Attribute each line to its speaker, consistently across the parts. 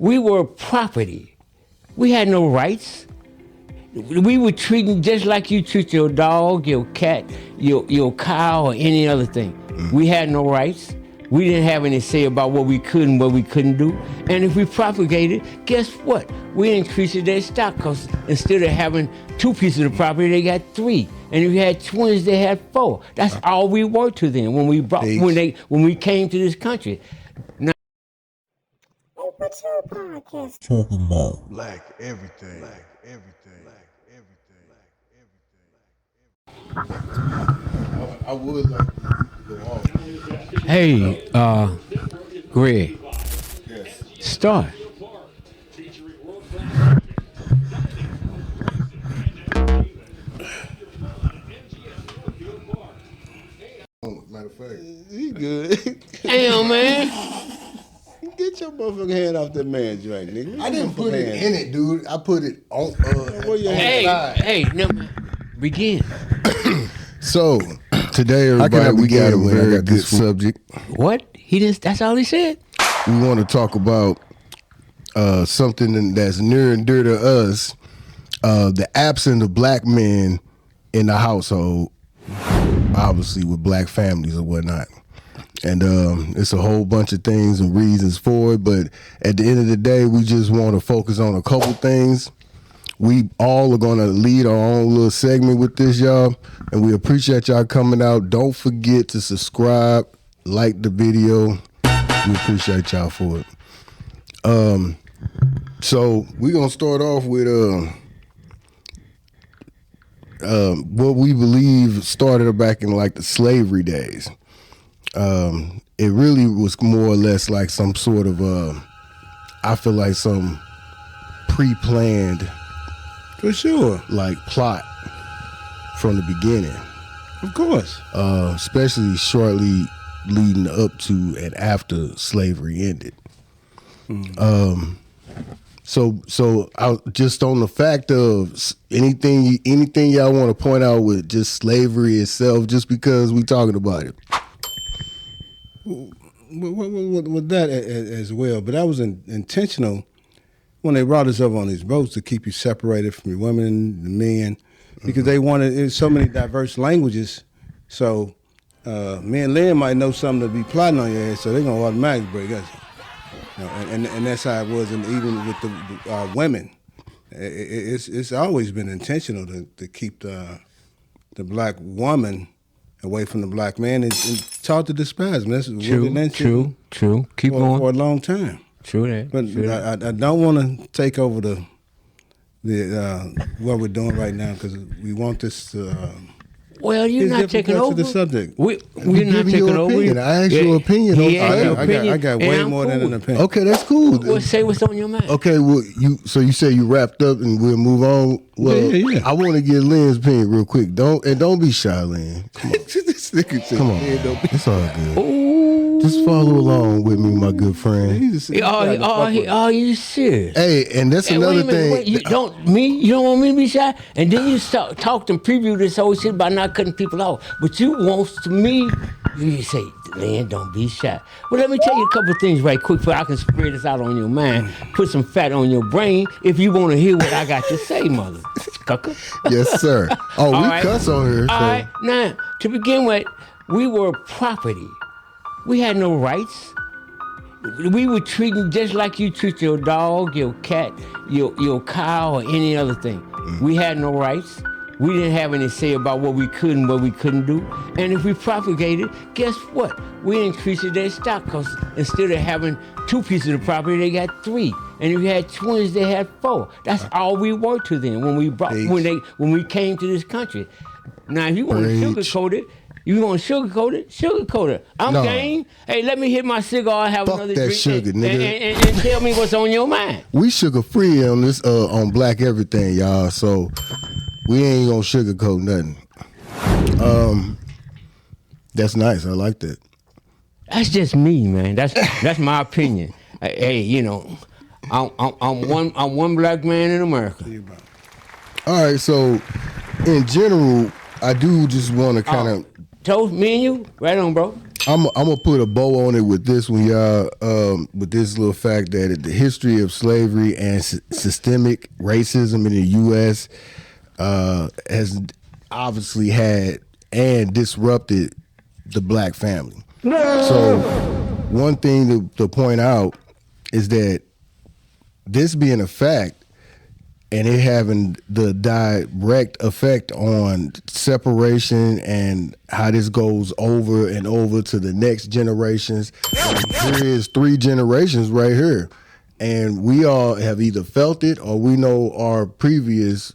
Speaker 1: We were property. We had no rights. We were treated just like you treat your dog, your cat, your cow, or any other thing. We had no rights. We didn't have any say about what we could and what we couldn't do. And if we propagated, guess what? We increased their stock, because instead of having 2 pieces of property, they got 3. And if you had twins, they had 4. That's all we were to them when we came to this country. Now,
Speaker 2: What's your podcast
Speaker 3: talking about?
Speaker 4: Black everything. Black everything. Black everything. I would like to go off.
Speaker 1: hey, Greg,
Speaker 4: Yes.
Speaker 1: start.
Speaker 4: Matter of fact,
Speaker 3: He good.
Speaker 1: Damn, man.
Speaker 3: Get your motherfucking hand off that man joint, nigga.
Speaker 4: I didn't put it in it, dude. I put it on.
Speaker 3: Where your
Speaker 4: on
Speaker 1: Hey,
Speaker 4: the side.
Speaker 1: hey, no, begin.
Speaker 4: So today, everybody, we got a very good subject.
Speaker 1: What? He didn't. That's all he said.
Speaker 4: We want to talk about something that's near and dear to us: the absence of black men in the household, obviously with black families or whatnot. And it's a whole bunch of things and reasons for it. But at the end of the day, we just want to focus on a couple things. We all are going to lead our own little segment with this, y'all. And we appreciate y'all coming out. Don't forget to subscribe, like the video. We appreciate y'all for it. So we're going to start off with what we believe started back in like the slavery days. It really was more or less like some sort of I feel like some pre-planned,
Speaker 3: For sure.
Speaker 4: like, plot from the beginning,
Speaker 3: Of course.
Speaker 4: especially shortly leading up to and after slavery ended. So I, just on the fact of anything y'all want to point out with just slavery itself, just because we talking about it.
Speaker 3: With that as well, but that was intentional when they brought us up on these boats to keep you separated from your women, the men, because they wanted so many diverse languages. So me and Lynn might know something to be plotting on your ass, so they're gonna automatically break us. You know, and that's how it was, and even with the women, it's always been intentional to keep the black woman away from the black man and taught to despise him. That's
Speaker 1: True. Keep going.
Speaker 3: for a long time.
Speaker 1: True that.
Speaker 3: But
Speaker 1: True that.
Speaker 3: I don't want to take over the what we're doing right now, because we want this to.
Speaker 1: Well, you're
Speaker 3: It's
Speaker 1: not
Speaker 3: different
Speaker 1: taking
Speaker 3: parts
Speaker 1: over.
Speaker 3: of the subject.
Speaker 1: We're
Speaker 4: Give
Speaker 1: not
Speaker 4: me
Speaker 1: taking
Speaker 4: your
Speaker 1: over.
Speaker 4: opinion. I asked your opinion on
Speaker 1: He had
Speaker 4: something.
Speaker 1: your opinion,
Speaker 3: I got
Speaker 1: and
Speaker 3: way
Speaker 1: I'm
Speaker 3: more than
Speaker 1: cool.
Speaker 3: an opinion.
Speaker 4: Okay, that's cool.
Speaker 1: Well, say what's on your mind.
Speaker 4: Okay, well, you say you wrapped up and we'll move on. Well,
Speaker 3: Yeah.
Speaker 4: I want to get Lynn's opinion real quick. Don't be shy, Lynn. Come on,
Speaker 3: This nigga said,
Speaker 4: come on.
Speaker 3: "Man, don't be-"
Speaker 4: It's all good.
Speaker 1: Ooh.
Speaker 4: Just follow along with me, my good friend.
Speaker 3: He's a-
Speaker 1: Oh, you serious?
Speaker 4: Hey, and that's
Speaker 1: Hey,
Speaker 4: another
Speaker 1: wait a minute,
Speaker 4: thing.
Speaker 1: wait, you don't want me to be shy? And then you talk and preview this whole shit about not cutting people off. But you want me, you say, Lynn, don't be shy. Well, let me tell you a couple of things right quick before I can spread this out on your mind, put some fat on your brain if you want to hear what I got to say, mother. Cucker.
Speaker 4: Yes, sir. Oh, we
Speaker 1: All right.
Speaker 4: cuss on here.
Speaker 1: All
Speaker 4: So.
Speaker 1: right, now, to begin with, we were property. We had no rights. We were treated just like you treat your dog, your cat, your cow, or any other thing. We had no rights. We didn't have any say about what we could and what we couldn't do. And if we propagated, guess what? We increased their stock, because instead of having 2 pieces of property, they got 3. And if you had twins, they had 4. That's all we were to them when we came to this country. Now, if you want to
Speaker 4: Preach.
Speaker 1: sugarcoat it, sugarcoat it. I'm
Speaker 4: No.
Speaker 1: game. Hey, let me hit my cigar and have
Speaker 4: Fuck
Speaker 1: another
Speaker 4: that
Speaker 1: drink
Speaker 4: sugar,
Speaker 1: and,
Speaker 4: nigga.
Speaker 1: and tell me what's on your mind.
Speaker 4: We sugar free on this on Black Everything, y'all. So we ain't gonna sugarcoat nothing. That's nice. I like that.
Speaker 1: That's just me, man. That's my opinion. Hey, you know, I'm one black man in America.
Speaker 4: All right. So in general, I do just want to kind of
Speaker 1: Toast, me and you, right on, bro.
Speaker 4: I'm gonna put a bow on it with this one, y'all. With this little fact that the history of slavery and systemic racism in the U.S. Has obviously had and disrupted the black family. So one thing to point out is that this being a fact and it having the direct effect on separation and how this goes over and over to the next generations. Like, here is 3 generations right here. And we all have either felt it or we know our previous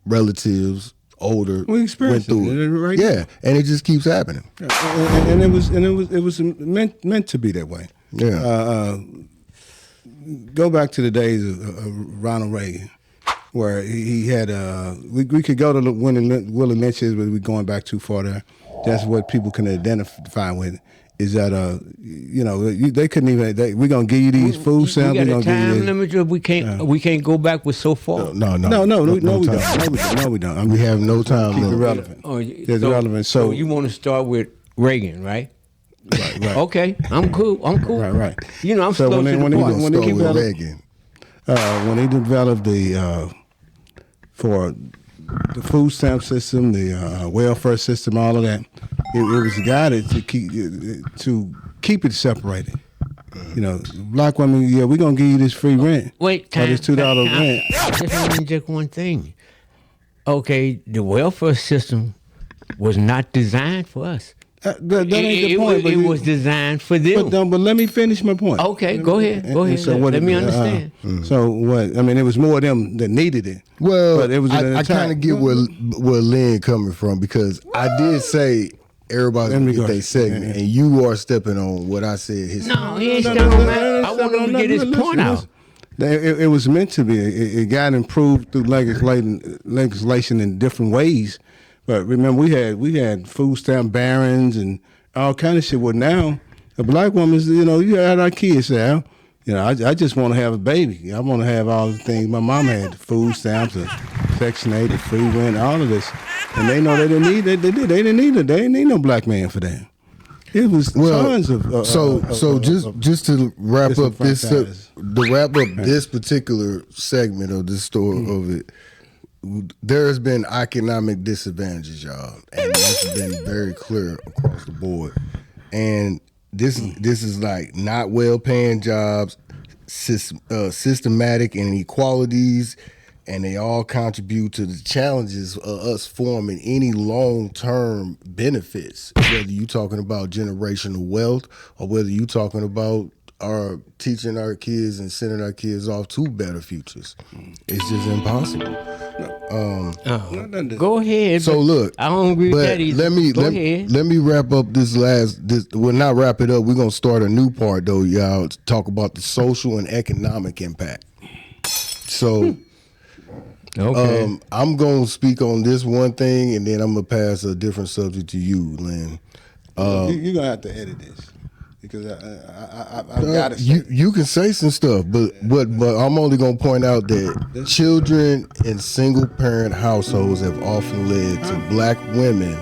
Speaker 4: relatives older
Speaker 3: We experienced
Speaker 4: went through
Speaker 3: it, right?
Speaker 4: Yeah, and it just keeps happening.
Speaker 3: And it was meant to be that way.
Speaker 4: Yeah.
Speaker 3: Go back to the days of Ronald Reagan, where he had we could go to Willie Lynch's, but we're going back too far there. That's what people can identify with. Is that they couldn't even. We're gonna give you these food stamps.
Speaker 1: We got
Speaker 3: We're
Speaker 1: a
Speaker 3: gonna give you
Speaker 1: time limit. We can't go back with so far.
Speaker 4: No,
Speaker 3: we don't. I mean,
Speaker 4: We have no time
Speaker 3: keep it
Speaker 4: limit.
Speaker 3: relevant.
Speaker 1: Oh,
Speaker 3: It's relevant. So
Speaker 1: you want to start with Reagan, right?
Speaker 3: right.
Speaker 1: Okay, I'm cool.
Speaker 3: Right.
Speaker 1: You know, I'm
Speaker 3: So
Speaker 1: slow
Speaker 3: when
Speaker 1: to
Speaker 3: they-
Speaker 1: the
Speaker 3: when
Speaker 1: point.
Speaker 3: they-
Speaker 4: Start with
Speaker 3: developed-
Speaker 4: Reagan.
Speaker 3: When they developed for the food stamp system, the welfare system, all of that, it was guided to keep it separated. You know, black women, we're gonna give you this free rent.
Speaker 1: Wait,
Speaker 3: or this $2 rent.
Speaker 1: Just one thing. Okay, the welfare system was not designed for us.
Speaker 3: That ain't the point.
Speaker 1: It was designed for them.
Speaker 3: But let me finish my point.
Speaker 1: Okay, go ahead. Let me understand.
Speaker 3: So what? I mean, it was more of them that needed it.
Speaker 4: Well,
Speaker 3: but it was
Speaker 4: I kind of get where Lynn coming from because I did say everybody's
Speaker 3: Let me
Speaker 4: gonna
Speaker 3: go
Speaker 4: get their
Speaker 3: ahead.
Speaker 4: segment, and you are stepping on what I said.
Speaker 1: No, he ain't stepping on that. I want him to get his point out.
Speaker 3: It was meant to be. It got improved through legislation in different ways. But remember, we had food stamp barons and all kind of shit. Well, now the black woman, you had our kids say, I just want to have a baby. I want to have all the things my mom had: food stamps, Section 8, the free rent, all of this. And they know they didn't need it. They didn't need no black man for that. It was tons of.
Speaker 4: Just to wrap up this
Speaker 3: disenfranchised.
Speaker 4: this particular segment of this story of it. There has been economic disadvantages, y'all, and that's been very clear across the board. And this is like not well-paying jobs, systematic inequalities, and they all contribute to the challenges of us forming any long-term benefits. Whether you talking about generational wealth or whether you talking about teaching our kids and sending our kids off to better futures, it's just impossible.
Speaker 1: Go ahead.
Speaker 4: So look,
Speaker 1: I don't agree with that either.
Speaker 4: Let me wrap up this. We'll not wrap it up. We're gonna start a new part though, y'all, to talk about the social and economic impact. So,
Speaker 1: Okay.
Speaker 4: I'm gonna speak on this one thing, and then I'm gonna pass a different subject to you, Lynn.
Speaker 3: You're gonna have to edit this because I gotta say.
Speaker 4: You can say some stuff, but I'm only gonna point out that children in single parent households have often led to black women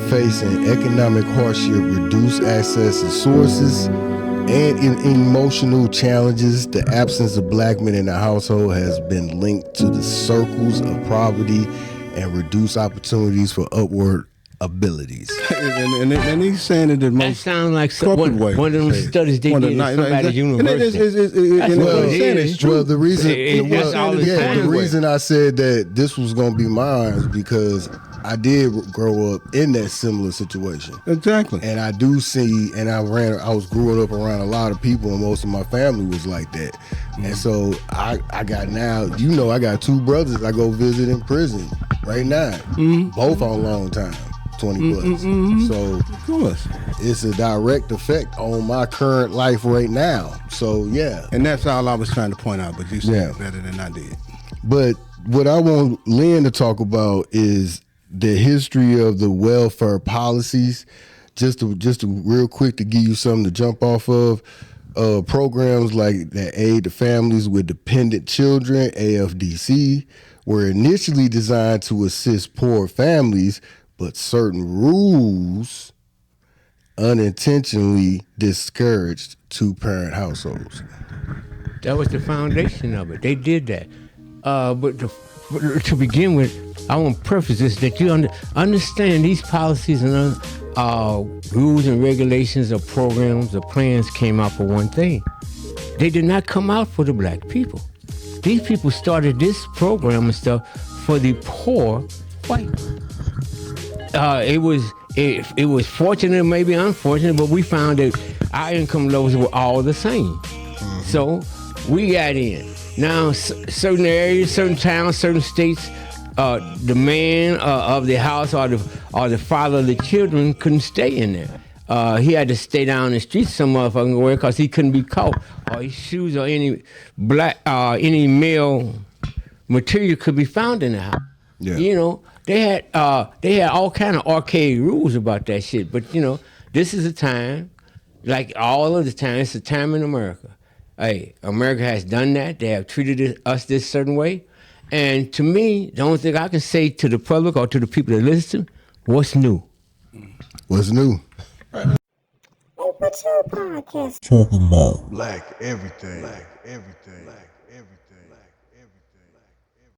Speaker 4: facing economic hardship, reduced access to sources, and in emotional challenges. The absence of black men in the household has been linked to the circles of poverty and reduced opportunities for upward abilities.
Speaker 3: And he's saying it the
Speaker 1: That
Speaker 3: most
Speaker 1: sounds like
Speaker 3: corporate way.
Speaker 1: one of them studies they did at somebody's university.
Speaker 3: And
Speaker 1: what it
Speaker 3: saying
Speaker 1: is.
Speaker 3: it's true.
Speaker 4: Well, the reason,
Speaker 1: That's all it's
Speaker 4: the
Speaker 1: saying.
Speaker 4: reason I said that this was gonna be mine is because I did grow up in that similar situation,
Speaker 3: Exactly.
Speaker 4: and I do see, and I was growing up around a lot of people, and most of my family was like that, and so I got now, I got 2 brothers I go visit in prison right now, both on long time. 20 plus. So
Speaker 3: Of course.
Speaker 4: it's a direct effect on my current life right now. So yeah.
Speaker 3: And that's all I was trying to point out, but you said
Speaker 4: Yeah.
Speaker 3: it better than I did.
Speaker 4: But what I want Lynn to talk about is the history of the welfare policies. Just to real quick to give you something to jump off of. Programs like that aid to families with dependent children, AFDC, were initially designed to assist poor families, but certain rules unintentionally discouraged two-parent households.
Speaker 1: That was the foundation of it. They did that. But to begin with, I want to preface this that you understand these policies and rules and regulations or programs or plans came out for one thing. They did not come out for the black people. These people started this program and stuff for the poor white. It was fortunate, maybe unfortunate, but we found that our income levels were all the same. So we got in. Now, certain areas, certain towns, certain states, the man of the house or the father of the children couldn't stay in there. He had to stay down the street some motherfucking way because he couldn't be caught, or his shoes or any male material could be found in the house.
Speaker 4: Yeah.
Speaker 1: You know, they had all kind of archaic rules about that shit. But you know, this is a time, like all of the time, it's a time in America. Hey, America has done that. They have treated us this certain way. And to me, the only thing I can say to the public or to the people that listen, what's new?
Speaker 4: What's new?
Speaker 2: Open Two Podcast.
Speaker 5: Talking about
Speaker 4: Black everything. Black everything. Black everything.